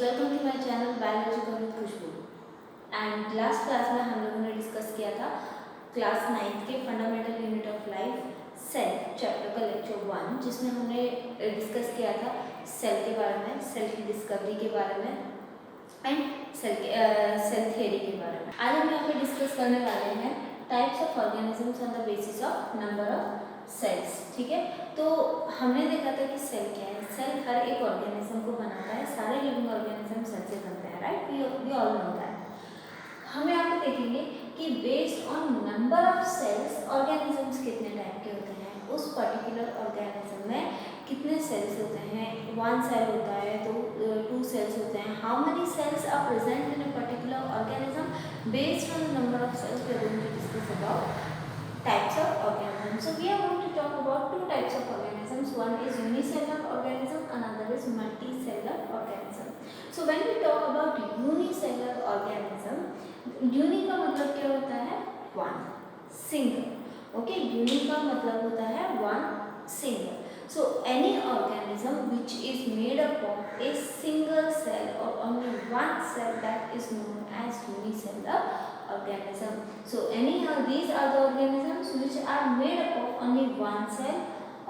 Welcome to my channel biology with Khushbu. And last class में हम लोगों ने डिस्कस किया था क्लास 9th के fundamental unit of life cell chapter का लेक्चर 1, जिसमें हमने डिस्कस किया था सेल के बारे में, सेल की डिस्कवरी के बारे में एंड सेल थियरी के बारे में। आज हम यहाँ पे डिस्कस करने वाले हैं types of organisms on the basis of number of cells. ठीक है, तो हमने देखा था कि सेल क्या है। सेल हर एक ऑर्गेनिज्म को बनाता है, सारे लिविंग ऑर्गेनिज्म सेल से बनते हैं, right? We all know that. हम यहाँ पे देखेंगे कि based on number of cells organisms कितने टाइप के होते हैं, उस पर्टिकुलर ऑर्गेनिज्म में कितने सेल्स होते हैं। 1 सेल होता है तो 2 सेल्स होते हैं। How many cells are present in a particular organism, based on number of cells we are going to discuss about types of organisms. So we are going to talk about 2 types of organisms. One is unicellular organism, another is multicellular organism. So when we talk about unicellular organism, uni का मतलब क्या होता है? one, single. Okay, uni का मतलब होता है one, single. So any organism which is made up of a single cell or only one cell, that is known as unicellular organism. So these are the organisms which are made up of only one cell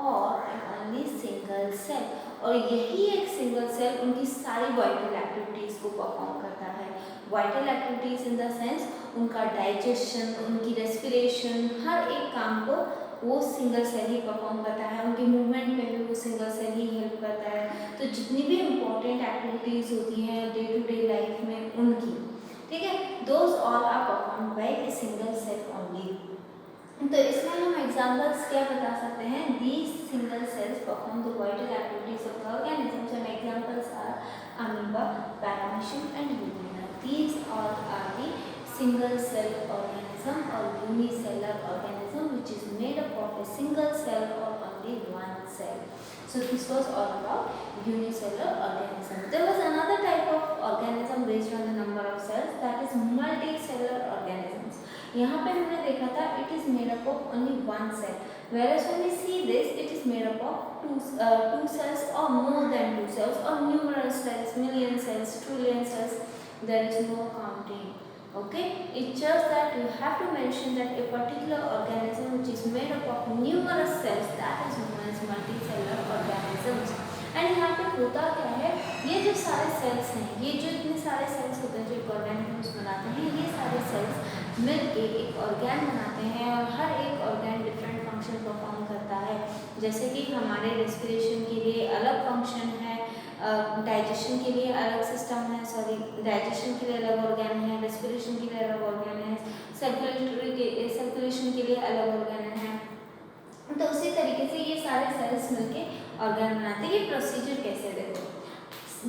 or only single cell. और यही एक single cell उनकी सारी vital activities को perform करता है। Vital activities in the sense उनका digestion, उनकी रेस्पिरेशन, हर एक काम को वो सिंगल सेल ही परफॉर्म करता है। उनकी मूवमेंट में भी वो सिंगल सेल ही हेल्प करता है। तो जितनी भी इम्पोर्टेंट एक्टिविटीज होती हैं डे टू डे लाइफ में उनकी, ठीक है, those all are perform by a single cell only. तो इसमें हम एग्जांपल्स क्या बता सकते हैं? These single cells perform the vital activities of the organisms and examples are amoeba, paramecium and यूनिना। These all are the single cell organism और unicellular organism which is made up of a single cell और only one cell. So this was all about unicellular organism. There was another type of organism based on the number of cells, that is multicellular organisms. यहाँ पे हमने देखा था it is made up of only one cell, whereas when we see this it is made up of two cells or more than 2 cells or numerous cells, million cells, trillion cells. There is no counting. Okay, it shows that you have to mention that a particular organism which is made up of numerous cells, that is known as multicellular organisms. And यहाँ पे होता क्या है, ये जो सारे sales हैं, ये जो इतने सारे सेल्स होते हैं जो एक ऑर्गेनिजम्स बनाते हैं, ये सारे सेल्स मिलके एक ऑर्गेन बनाते हैं और हर एक ऑर्गेन डिफरेंट फंक्शन परफॉर्म करता है। जैसे कि हमारे रेस्पिरेशन के लिए अलग फंक्शन है, डाइजेशन के लिए अलग सिस्टम है, डाइजेशन के लिए अलग ऑर्गेन है, रेस्पिरेशन के लिए अलग ऑर्गेन है, सर्कुलेशन के लिए अलग ऑर्गेन है। तो उसी तरीके से ये सारे सेल्स मिलके ऑर्गेन बनाते हैं। ये प्रोसीजर कैसे, देखो,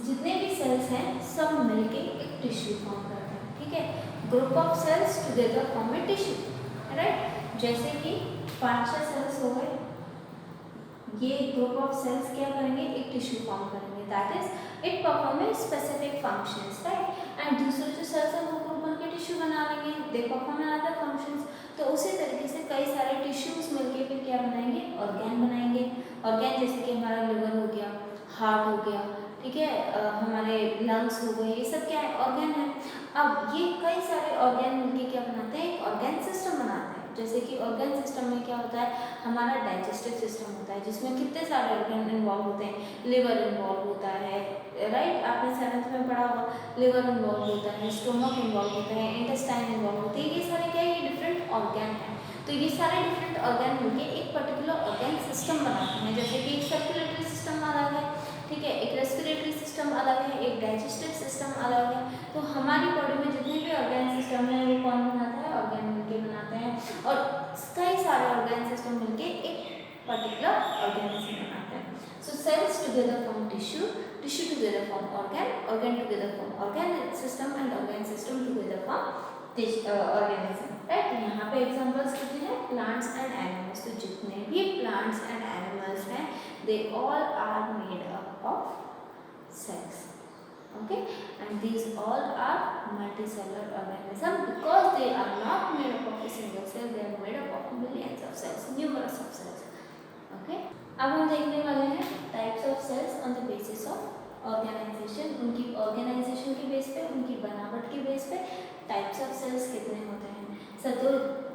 जितने भी सेल्स हैं सब मिलके एक टिश्यू फॉर्म करते हैं, ठीक है। Group of cells together form a tissue, right. जैसे कि 5-6 सेल्स हो गए, ये ग्रुप ऑफ सेल्स क्या करेंगे, एक टिश्यू फॉर्म करेंगे, that is it perform a specific functions, right. And दूसरे जो सेल्स हैं वो ग्रुप बनके टिश्यू बना लेंगे, दे परफॉर्म अनदर फंक्शंस। तो उसी तरीके से कई सारे टिश्यूज मिलके फिर क्या बनाएंगे, ऑर्गेन बनाएंगे। ऑर्गेन जैसे कि हमारा लिवर हो गया, हार्ट हो गया, ठीक है, हमारे लंग्स हो गए, ये सब क्या है, ऑर्गेन है। अब ये कई सारे ऑर्गेन मिलके क्या बनाते हैं, एक ऑर्गेन सिस्टम बनाते हैं। जैसे कि ऑर्गेन सिस्टम में क्या होता है, हमारा डाइजेस्टिव सिस्टम होता है जिसमें कितने सारे ऑर्गेन इन्वॉल्व होते हैं। लिवर इन्वॉल्व होता है, राइट, आपने 7th में पढ़ा होगा। लिवर इन्वॉल्व होता है, स्टोमक इन्वॉल्व होता है, इंटेस्टाइन इन्वॉल्व होते हैं। ये सारे क्या है, ये डिफरेंट ऑर्गेन हैं। तो ये सारे डिफरेंट ऑर्गेन मिलके एक पर्टिकुलर ऑर्गेन सिस्टम बनाते हैं। जैसे कि एक सर्कुलेटरी सिस्टम अलग है, ठीक है, एक रेस्पिरेटरी सिस्टम अलग है, एक डाइजेस्टिव सिस्टम अलग है। तो हमारी बॉडी में जितने भी ऑर्गेन सिस्टम है वो कौन बनाता है, ऑर्गेन मिलके बनाते हैं। और कई सारे ऑर्गेन सिस्टम मिलके एक पर्टिकुलर ऑर्गेनिज्म बनाते हैं। So cells together form tissue, tissue together form organ, organ together form organ system and organ system together form organism, right. यहाँ पे एग्जांपल्स कितने हैं, प्लांट्स एंड एनिमल्स। तो जितने भी प्लांट्स एंड एनिमल्स हैं they all are made up of cells, okay, and these all are multicellular organism because they are not made up of a single cell, they are made up of millions of cells, numerous of cells, okay। अब हम देखने वाले हैं types of cells on the basis of organization, उनकी organization के base पे, उनकी बनावट के बेस पे टाइप्स ऑफ सेल्स कितने होते हैं। तो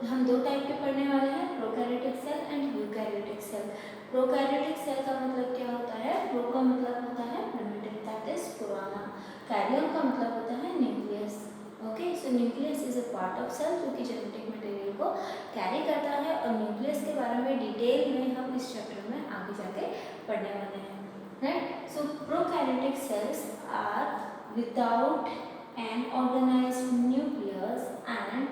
हम दो टाइप के पढ़ने वाले हैं, prokaryotic cell and eukaryotic cell. Prokaryotic cell का मतलब क्या होता है? प्रो का मतलब होता है प्रिमिटिव, दैट इज पुराना। कैरियन का मतलब होता है nucleus. Okay, so nucleus is a part of cell जो कि जेनेटिक मटेरियल को कैरी करता है, और न्यूक्लियस के बारे में डिटेल में हम इस चैप्टर में आगे जाके पढ़ने वाले हैं, right. So prokaryotic cells are without an organized nucleus and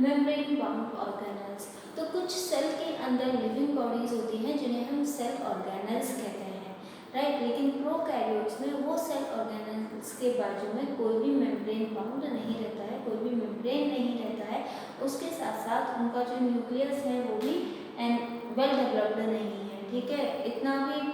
membrane bound organelles. तो कुछ सेल के अंदर लिविंग बॉडीज होती हैं जिन्हें हम सेल ऑर्गेनेल्स कहते हैं, राइट। लेकिन प्रोकैरियोट्स में वो सेल ऑर्गेनेल्स के बाजू में कोई भी मेम्ब्रेन बाउंड नहीं रहता है, कोई भी मेम्ब्रेन नहीं रहता है। उसके साथ साथ उनका जो न्यूक्लियस है वो भी वेल डेवलप्ड नहीं है, ठीक है, इतना भी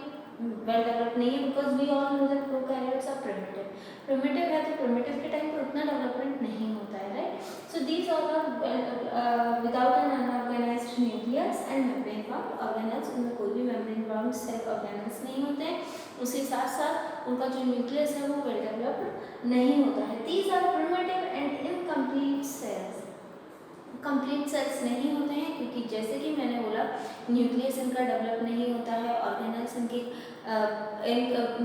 वेल डेवलप्ड नहीं है, because we all know that prokaryotes are primitive. Primitive है तो प्रिमिटिव के टाइम पर उतना डेवलपमेंट नहीं होता है, right. So these all are without an unorganised nucleus and membrane bound organelles. उनमें कोई भी मेम्ब्रेन बाउंड सेल ऑर्गेनेल्स नहीं होते हैं। उसके साथ साथ उनका जो न्यूक्लियस है वो वेल डेवलप्ड नहीं होता है। These are primitive and incomplete cells. Complete cells नहीं होते हैं क्योंकि जैसे कि मैंने बोला न्यूक्लियस इनका डेवलप नहीं होता है, ऑर्गेनेल्स इनके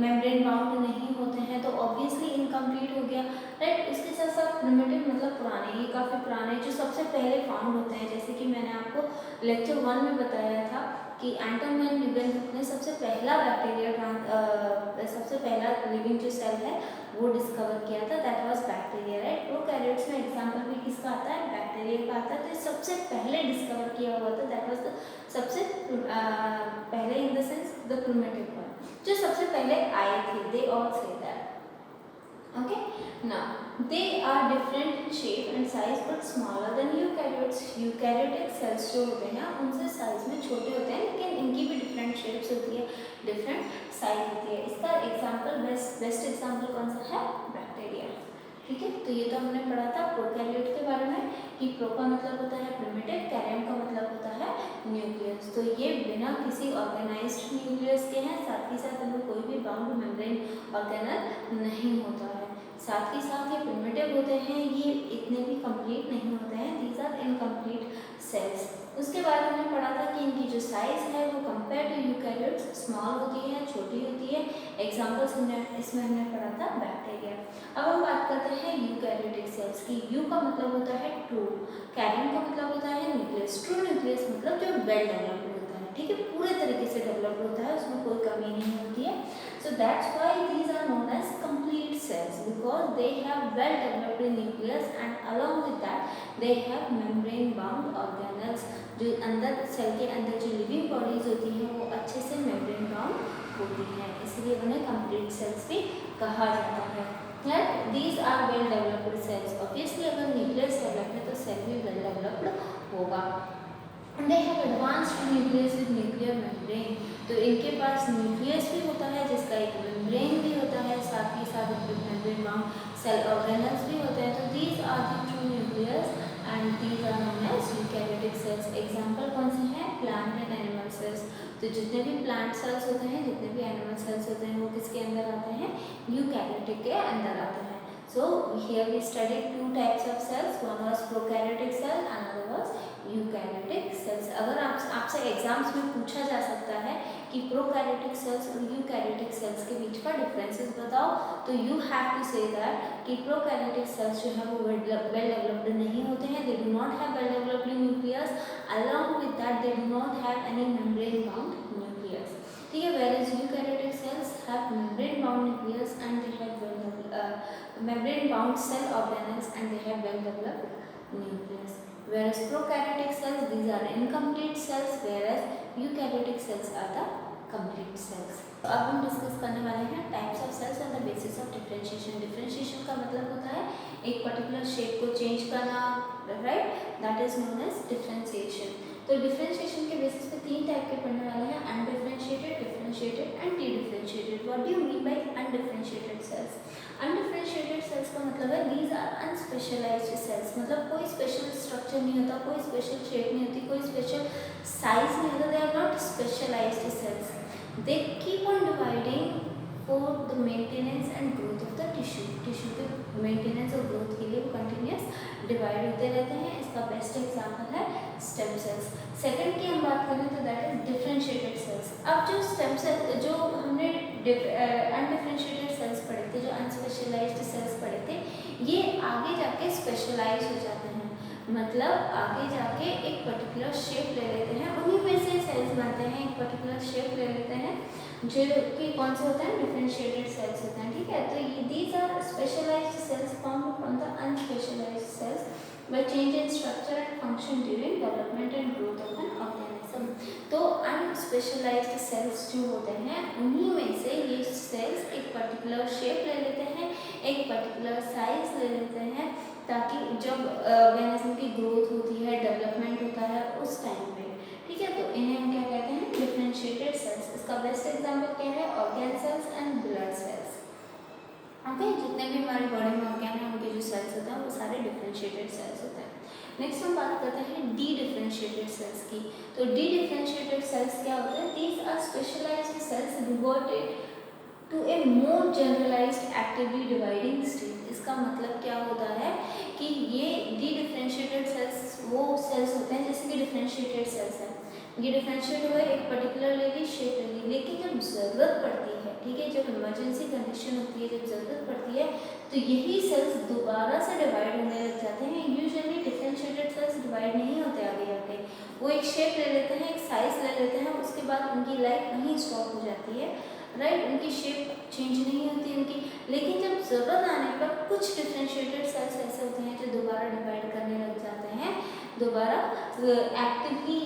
मेम्ब्रेन बाउंड नहीं होते हैं, तो ऑब्वियसली इनकम्प्लीट हो गया, राइट। इसके साथ साथ प्रिमिटिव मतलब पुराने, ये काफ़ी पुराने जो सबसे पहले फाउंड होते हैं। जैसे कि मैंने आपको लेक्चर 1 में बताया था कि एंटन वैन ल्यूवेनहुक ने सबसे पहला सबसे पहला लिविंग जो सेल है वो डिस्कवर किया था, that was bacteria, right. Prokaryotes में एग्जांपल भी किसका आता है? बैक्टीरिया का आता है। तो सबसे पहले डिस्कवर किया हुआ था, दैट वाज द सबसे पहले in the sense the primitive one, जो सबसे पहले आए थे। They all say that, okay. Now they are different in shape and size but smaller than eukaryotes. Eukaryotic cells जो होते हैं उनसे साइज में छोटे होते हैं, लेकिन इनकी भी डिफरेंट शेप्स होती है, डिफरेंट साइज होती है। इसका एग्जांपल बेस्ट एग्जांपल कौन सा है? बैक्टीरिया, ठीक है। तो ये तो हमने पढ़ा था प्रोकैरियोट के बारे में कि प्रो का मतलब होता है प्रिमिटिव, कैरियन का मतलब होता है न्यूक्लियस। तो ये बिना किसी ऑर्गेनाइज्ड न्यूक्लियस के हैं, साथ ही साथ इनमें कोई भी बाउंड मेम्ब्रेन ऑर्गेनल नहीं होता है, साथ ही साथ ये प्रिमिटिव होते हैं, ये इतने भी कंप्लीट नहीं होते हैं। These are incomplete cells. उसके बाद हमने पढ़ा था कि इनकी जो साइज है वो कंपेयर टू यूकैरियोट्स स्मॉल होती है, छोटी होती है। एग्जांपल्स इसमें हमने पढ़ा था बैक्टीरिया। अब हम बात करते हैं यूकैरियोटिक सेल्स की। यू का मतलब होता है ट्रू, कैरियन का मतलब होता है न्यूक्लियस। ट्रू न्यूक्लियस मतलब जो वेल डेवलप्ड होता है, ठीक है, पूरे तरीके से डेवलप्ड होता है, उसमें कोई कमी नहीं होती है। So that's why these are known as complete cells because they have well developed nucleus and along with that they have membrane bound organelles। जो अंदर सेल के अंदर जो लिविंग बॉडीज होती हैं वो अच्छे से मेम्ब्रेन बाउंड होती हैं, इसलिए उन्हें कंप्लीट सेल्स भी कहा जाता है, right. These are well developed cells. Obviously अगर न्यूक्लियस डेवलप्ड है तो सेल भी वेल डेवलप्ड होगा। They have advanced nucleus with nuclear membrane। तो इनके पास न्यूक्लियस भी होता है जिसका एक मेम्ब्रेन भी होता है, साथ ही साथ मेम्ब्रेन बाउंड सेल ऑर्गेनल्स भी होते हैं। तो these are the true nucleus and these are known as eukaryotic cells. Example कौन से हैं? Plant and animal cells. तो जितने भी प्लांट सेल्स होते हैं, जितने भी एनिमल सेल्स होते हैं, वो किसके अंदर आते हैं? यूकैरियोटिक के अंदर आते हैं। So here we studied two types of cells, one was prokaryotic cell, another was eukaryotic cells. अगर आपसे एग्जाम्स में पूछा जा सकता है कि प्रोकैरियोटिक सेल्स और यूकैरियोटिक सेल्स के बीच का डिफरेंसेस बताओ, तो you have to say that कि प्रोकैरियोटिक सेल्स जो है वो वेल डेवलप्ड नहीं होते हैं, they do not have well developed nucleus, along with that they do not have any membrane bound nucleus, ठीक है। whereas eukaryotic cells have membrane bound nucleus and they have membrane bound cell organelles and they have well developed nucleus। Whereas prokaryotic cells, these are incomplete cells, whereas eukaryotic cells are the complete cells। तो अब हम discuss करने वाले हैं types of cells on the basis of differentiation. Differentiation का मतलब होता है एक पर्टिकुलर शेप को चेंज करना, right, that is known as differentiation. तो डिफरेंशिएशन के बेसिस पे तीन टाइप के पढ़ने वाले हैं, undifferentiated, differentiated and dedifferentiated. What do you mean by undifferentiated cells? Undifferentiated cells का मतलब है दीज आर अनस्पेशलाइज्ड सेल्स, मतलब कोई स्पेशल स्ट्रक्चर नहीं होता, कोई स्पेशल शेप नहीं होती, कोई स्पेशल साइज नहीं होता, they are not specialised cells. They keep on dividing for the maintenance and growth of the tissue के मेंटेनेंस और ग्रोथ के लिए वो कंटिन्यूस डिवाइड होते रहते हैं। इसका बेस्ट एग्जाम्पल है स्टेम सेल्स। सेकंड की हम बात करें तो दैट इज डिफरेंशिएटेड सेल्स। अब जो स्टेम सेल जो हमने अनडिफरेंशिएटेड सेल्स पढ़े थे, जो अनस्पेशलाइज्ड सेल्स पढ़े थे, ये आगे जाके स्पेशलाइज हो जाते हैं, मतलब आगे जाके एक पर्टिकुलर शेप ले लेते हैं, उन्हीं में से सेल्स बनते हैं, एक पर्टिकुलर शेप ले लेते हैं, जो कि कौन से होते हैं, डिफरेंशिएटेड सेल्स होते हैं, ठीक है। तो ये these are specialised cells formed from the unspecialised cells by change in structure and function during development and growth of an organism. तो अनस्पेशलाइज्ड सेल्स जो होते हैं, उन्हीं में से ये सेल्स एक पर्टिकुलर शेप ले लेते हैं, एक पर्टिकुलर साइज ले लेते हैं, ताकि जब ऑर्गेनिज्म की ग्रोथ होती है, डेवलपमेंट होता है उस टाइम पे, ठीक है। तो इन्हें हम क्या कहते हैं, डिफरेंशिएटेड सेल्स। इसका बेस्ट एग्जांपल क्या है, organ cells and blood cells. Okay, जितने भी हमारी बॉडी में ऑर्गेन है उनके जो सेल्स होते हैं वो सारे डिफरेंशिएटेड सेल्स होते हैं। नेक्स्ट हम बात करते हैं डी डिफरेंशिएटेड सेल्स की। तो डी डिफरेंशिएटेड सेल्स क्या होते हैं, these are specialised cells reverted to a more generalised actively dividing state. इसका मतलब क्या होता है कि ये डी डिफरेंशिएटेड सेल्स वो सेल्स होते हैं जैसे कि डिफरेंशिएटेड सेल्स है, ये डिफरेंशिएट हुए, एक पर्टिकुलर लेगी शेप लेगी, लेकिन जब ज़रूरत पड़ती है, ठीक है, जब इमरजेंसी कंडीशन होती है, जब ज़रूरत पड़ती है, तो यही सेल्स दोबारा से डिवाइड होने लग जाते हैं। यूजुअली डिफरेंशिएटेड सेल्स डिवाइड नहीं होते आगे जाके, वो एक शेप ले लेते हैं, एक साइज ले लेते हैं, उसके बाद उनकी लाइफ वहीं स्टॉप हो जाती है, राइट। उनकी शेप चेंज नहीं होती उनकी, लेकिन जब ज़रूरत आने पर कुछ डिफरेंशिएटेड सेल्स ऐसे होते हैं जो दोबारा डिवाइड करने लग जाते हैं, दोबारा एक्टिवली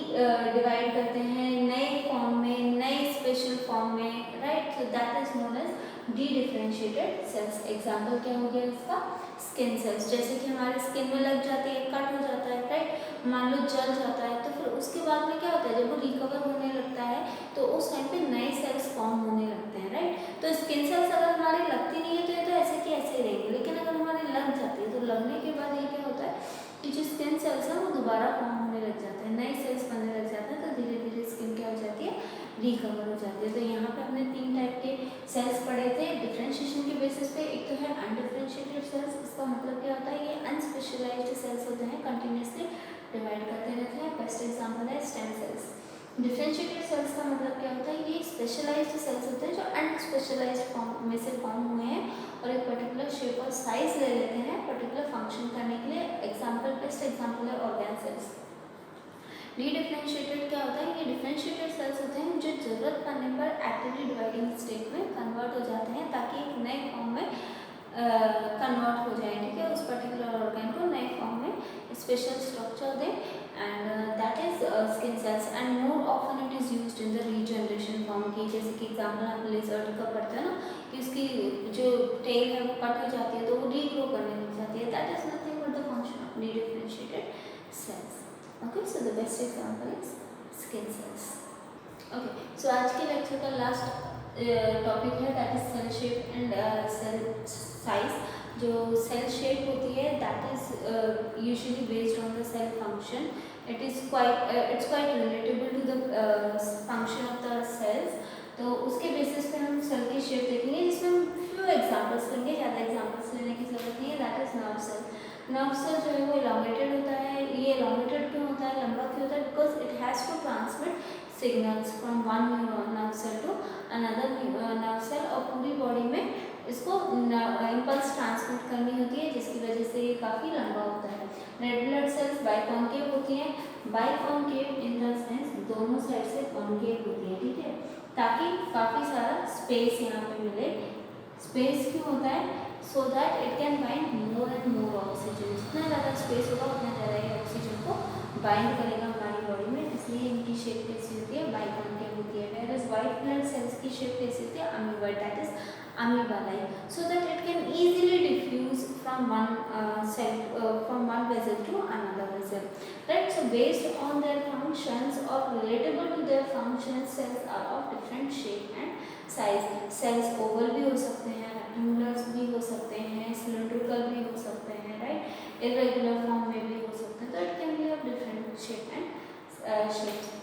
डिवाइड करते हैं नए फॉर्म में, नए स्पेशल फॉर्म में, right. So that is known as dedifferentiated cells. Example क्या हो गया इसका, स्किन सेल्स। जैसे कि हमारे स्किन में लग जाती है, कट हो जाता है, राइट, मान लो जल जाता है, तो फिर उसके बाद में क्या होता है, जब वो रिकवर होने लगता है तो उस टाइम पे नए सेल्स फॉर्म होने लगते हैं, राइट। तो स्किन सेल्स अगर हमारे लगती नहीं है तो ये तो ऐसे कि ऐसे रहेंगे, लेकिन अगर हमारे लग जाती है तो लगने के बाद ये क्या होता है कि जो स्किन सेल्स हैं वो दोबारा फॉर्म होने लग जाते हैं, नए सेल्स बनने लग जाते हैं, तो धीरे धीरे स्किन क्या हो जाती है, रिकवर हो जाती है। तो यहाँ पे हमने 3 टाइप के सेल्स पढ़े थे डिफरेंशिएशन के बेसिस पे। एक तो है अनडिफरेंशिएटेड सेल्स, इसका मतलब क्या होता है, ये अनस्पेशलाइज्ड सेल्स होते हैं, कंटिन्यूसली डिवाइड करते रहते हैं। बेस्ट एग्जाम्पल है स्टेम सेल्स। डिफरेंशिएटेड सेल्स का मतलब क्या होता है, ये स्पेशलाइज्ड सेल्स होते हैं जो अनस्पेशलाइज्ड फॉर्म में से फॉर्म हुए हैं और एक पर्टिकुलर शेप और साइज ले लेते हैं पर्टिकुलर फंक्शन करने के लिए। एग्जाम्पल, बेस्ट एग्जाम्पल है ऑर्गेन सेल्स। डी डिफरेंशिएटेड क्या होता है, ये डिफरेंशिएटेड सेल्स होते हैं जो जरूरत पड़ने पर एक्टिवली डिवाइडिंग स्टेट में कन्वर्ट हो जाते हैं, ताकि एक नए फॉर्म में कन्वर्ट हो जाए, ठीक है, उस पर्टिकुलर ऑर्गेन को नए फॉर्म में स्पेशल स्ट्रक्चर दें, and that is skin sales. And more often it is used in the regeneration form की। जैसे कि एग्जाम्पल आप लेजर्ड का पढ़ते हैं ना, कि उसकी जो टेल है वो कट हो जाती है तो वो रीग्रो करने लग जाती है, that is nothing but the function of dedifferentiated cells. Okay, so the best example is skin cells. Okay, so आज के लेक्चर का लास्ट टॉपिक है that is cell shape and cell size. जो cell shape होती है that is usually based on the cell function. It's quite relatable to the function of the cells. तो उसके basis पे हम सेल की शेप देखेंगे, जिसमें हम फ्यू एग्जांपल्स लेंगे, ज़्यादा एग्जांपल्स लेने की जरूरत नहीं है। That is nerve cell. Nerve cell जो है वो इलांगेटेड होता है। ये इलांगेटेड क्यों होता है, लंबा क्यों होता है, because it has to transmit signals from one nerve cell to another nerve cell, और पूरी बॉडी में इसको इम्पल्स ट्रांसमिट करनी होती है, जिसकी वजह से ये काफ़ी लंबा होता है। रेड ब्लड सेल्स बाइकॉन्केव होती हैं, बाइकॉन्केव इन द सेंस दोनों साइड से कॉन्केव होती है, ठीक है, ताकि काफ़ी सारा स्पेस यहाँ पे मिले। स्पेस क्यों होता है, so that it can bind more and more oxygen. जितना ज़्यादा स्पेस होगा उतना ज़्यादा ये ऑक्सीजन को बाइंड करेगा हमारी बॉडी में, इसलिए इनकी शेप कैसी होती है, बाइकॉन्केव होती है। Whereas white blood cells की शेप कैसी होती है, amoeboid, that is amoeba like, so that it can easily diffuse from one vessel to another vessel, right. So based on their functions or relatable to their functions, cells are of different shape and size. cells oval भी हो सकते हैं, rectangulars भी हो सकते हैं, cylindrical भी हो सकते हैं, right, irregular form में भी हो सकते हैं, तो it can be of different shape and shapes.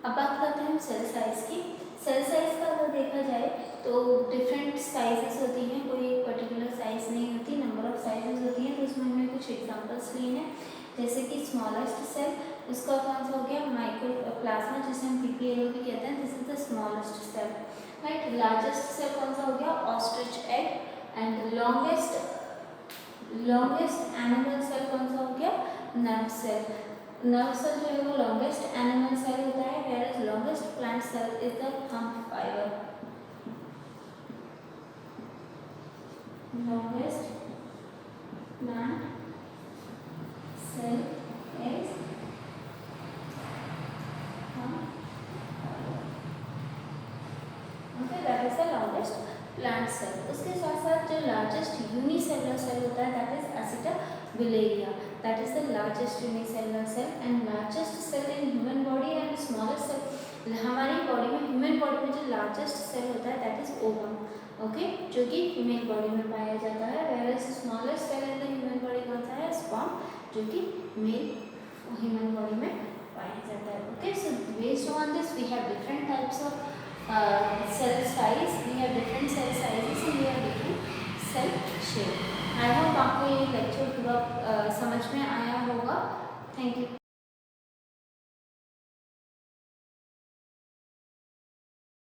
अब बात करते हैं हम सेल साइज की। सेल साइज का अगर देखा जाए तो डिफरेंट साइजेस होती हैं, कोई एक पर्टिकुलर साइज नहीं होती, नंबर ऑफ साइजेस होती हैं। तो उसमें हमने कुछ एग्जांपल्स लिए हैं, जैसे कि स्मॉलेस्ट सेल, उसका कौन सा हो गया माइक्रोप्लाज्मा, जिसे हम पीपीएल भी कहते हैं, this is the smallest cell, right. Largest cell कौन सा हो गया ostrich egg, and longest animal cell कौन सा हो गया नर्व सेल। नर्व सेल जो है वो लॉन्गेस्ट एनिमल सेल होता है, where longest plant cell is the hemp fibre. Longest plant cell is okay, that is the longest plant cell. उसके साथ साथ जो लार्जेस्ट यूनिसेलुलर सेल होता है that is acetabularia, that is the largest unicellular cell and largest cell in human body and smallest cell, हमारी body में human body में जो लार्जेस्ट सेल होता है दैट इज ओवम, ओके, जो कि फीमेल बॉडी में पाया जाता है, where smallest cell in the human body कौन सा है स्पर्म, जो कि मेल ह्यूमन बॉडी में पाया जाता है। Okay, so based on this we have different types of cell size, we have different cell sizes and we have different cell shape. I hope आपको ये लेक्चर पूरा समझ में आया होगा। Thank you.